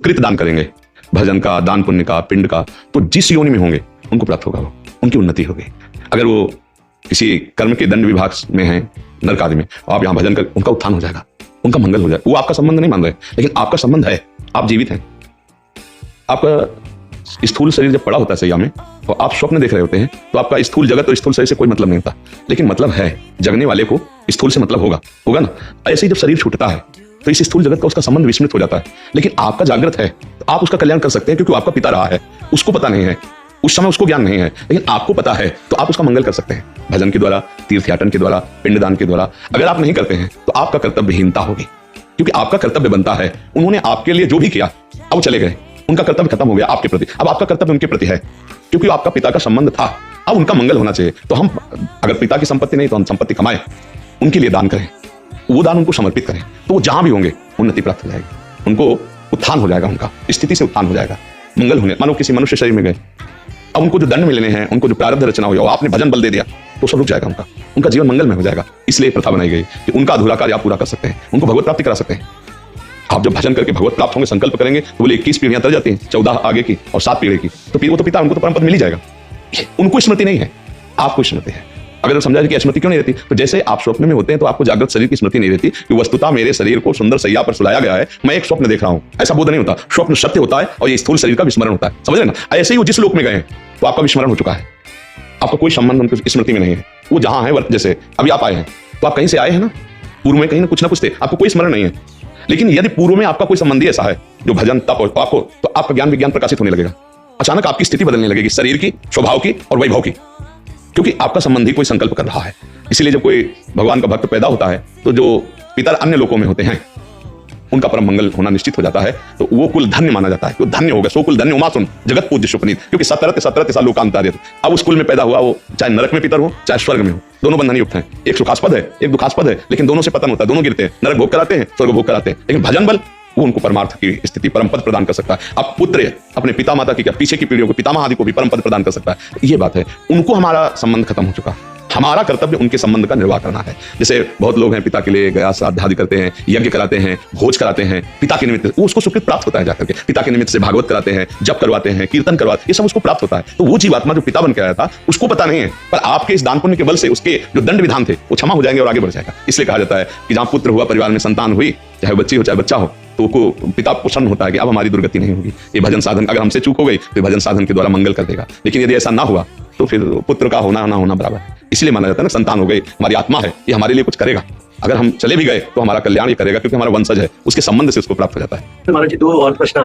कृत दान करेंगे, भजन का, दान पुण्य का, पिंड का, तो जिस योनि में होंगे उनको प्राप्त होगा, वो उनकी उन्नति होगी। अगर वो किसी कर्म के दंड विभाग में है, नरक आदि में, आप यहाँ भजन कर, उनका उत्थान हो जाएगा, उनका मंगल हो जाएगा। वो आपका संबंध नहीं मान रहे, लेकिन आपका संबंध है, आप जीवित हैं। आपका स्थूल शरीर जब पड़ा होता है सैया में और आप स्वप्न देख रहे होते हैं, तो आपका स्थूल जगत और स्थूल शरीर से कोई मतलब नहीं होता, लेकिन मतलब है, जगने वाले को स्थूल से मतलब होगा ना। ऐसे ही जब शरीर छूटता है तो इस स्थूल जगत का उसका संबंध विस्मृत हो जाता है, लेकिन आपका जागृत है, तो आप उसका कल्याण कर सकते हैं, क्योंकि आपका पिता रहा है, उसको पता नहीं है, उस समय उसको ज्ञान नहीं है, लेकिन आपको पता है, तो आप उसका मंगल कर सकते हैं भजन के द्वारा, तीर्थयाटन के द्वारा, पिंडदान के द्वारा। अगर आप नहीं करते हैं तो आपका कर्तव्यहीनता होगी, क्योंकि आपका कर्तव्य बनता है, उन्होंने आपके लिए जो भी किया, अब वो चले गए, उनका कर्तव्य खत्म हो गया आपके प्रति, अब आपका कर्तव्य उनके प्रति है, क्योंकि आपका पिता का संबंध था, अब उनका मंगल होना चाहिए। तो हम अगर पिता की संपत्ति नहीं तो हम संपत्ति कमाएं, उनके लिए दान करें, वो दान उनको समर्पित करें, तो वो जहां भी होंगे उन्नति प्राप्त हो जाएगी, उनको उत्थान हो जाएगा, उनका स्थिति से उत्थान हो जाएगा, मंगल होने। मानो किसी मनुष्य शरीर में गए, अब उनको जो दंड मिलने हैं, उनको जो प्रारब्ध रचना हुई, आपने भजन बल दे दिया, तो सब रुक जाएगा, उनका जीवन मंगल में हो जाएगा। इसलिए प्रथा बनाई गई कि उनका अधूरा कार्य आप पूरा कर सकते हैं, उनको भगवत प्राप्ति करा सकते हैं। आप जब भजन करके भगवत प्राप्त होंगे, संकल्प करेंगे, तो बोले 21 पीढ़ियां तर जाती हैं, 14 आगे की और 7 पीढ़ी की, तो वो तो पिता, उनको तो परम पद मिल ही जाएगा। उनको स्मृति नहीं है, आपको स्मृति है। अगर समझा कि स्मृति क्यों नहीं रहती, तो जैसे आप स्वप्न में होते हैं तो आपको जागृत शरीर की स्मृति नहीं रहती कि वस्तुतः मेरे शरीर को सुंदर सैया पर सुलाया गया है, मैं एक स्वप्न देख रहा हूं, ऐसा बोध नहीं होता। स्वप्न सत्य होता है और ये स्थूल शरीर का विस्मरण होता है, समझ रहे ना। ऐसे ही वो जिस लोक में गए हैं तो आपका विस्मरण हो चुका है, आपका कोई संबंध उनकी स्मृति में नहीं है, वो जहां है, जैसे अभी आप आए हैं तो आप कहीं से आए हैं ना, पूर्व में कहीं ना कुछ थे, आपको कोई स्मरण नहीं है। लेकिन यदि पूर्व में आपका कोई संबंधी ऐसा है जो भजन तप और आपको, तो आपका ज्ञान विज्ञान प्रकाशित होने लगेगा, अचानक आपकी स्थिति बदलने लगेगी, शरीर की, स्वभाव की और वैभव की, क्योंकि आपका संबंधी कोई संकल्प कर रहा है। इसीलिए जब कोई भगवान का भक्त पैदा होता है तो जो पितर अन्य लोकों में होते हैं उनका परम मंगल होना निश्चित हो जाता है, तो वो कुल धन्य माना जाता है, तो धन्य होगा, सो कुल धन्य उमा सुन जगत पूज्य सुपनीत, क्योंकि 17 साल लोकांतरित। अब उस कुल में पैदा हुआ, वो चाहे नरक में पितर हो चाहे स्वर्ग में हो, दोनों बंधन युक्त हैं। एक सुखास्पद है, एक दुखास्पद है, लेकिन दोनों से पतन होता है, दोनों गिरते हैं, नरक भोग कराते हैं, स्वर्ग भोग कराते हैं, लेकिन भजन बल वो उनको परमार्थ की स्थिति, परम पद प्रदान कर सकता है। अब पुत्र अपने पिता माता की क्या, पीछे की पीढ़ियों को, पितामह आदि को भी परम पद प्रदान कर सकता है। ये बात है, उनको हमारा संबंध खत्म हो चुका, हमारा कर्तव्य उनके संबंध का निर्वाह करना है। जैसे बहुत लोग हैं, पिता के लिए गया श्राद्ध आदि करते हैं, यज्ञ कराते हैं, भोज कराते हैं, पिता के निमित्त, वो उसको सुकृत प्राप्त होता है जाकर के, पिता के निमित्त से भागवत कराते हैं, जप करवाते हैं, कीर्तन करवाते हैं, ये सब उसको प्राप्त होता है। तो वो जीवात्मा जो पिता बन के आया था उसको पता नहीं है, पर आपके इस दान पुण्य के बल से उसके जो दंड विधान थे वो क्षमा हो जाएंगे और आगे बढ़ जाएगा। इसलिए कहा जाता है कि जहां पुत्र हुआ, परिवार में संतान हुई, चाहे बच्ची हो चाहे बच्चा हो, तो को पिता प्रसन्न होता है कि अब हमारी दुर्गति नहीं होगी, ये भजन साधन, अगर हमसे चूक हो गई तो भजन साधन के द्वारा मंगल कर देगा। लेकिन यदि ऐसा ना हुआ तो फिर पुत्र का होना ना होना बराबर है। इसलिए माना जाता है ना, संतान हो गई, हमारी आत्मा है, ये हमारे लिए कुछ करेगा, अगर हम चले भी गए तो हमारा कल्याण ये करेगा, क्योंकि हमारा वंशज है, उसके संबंध से उसको प्राप्त हो जाता है। महाराज जी, 2 और प्रश्न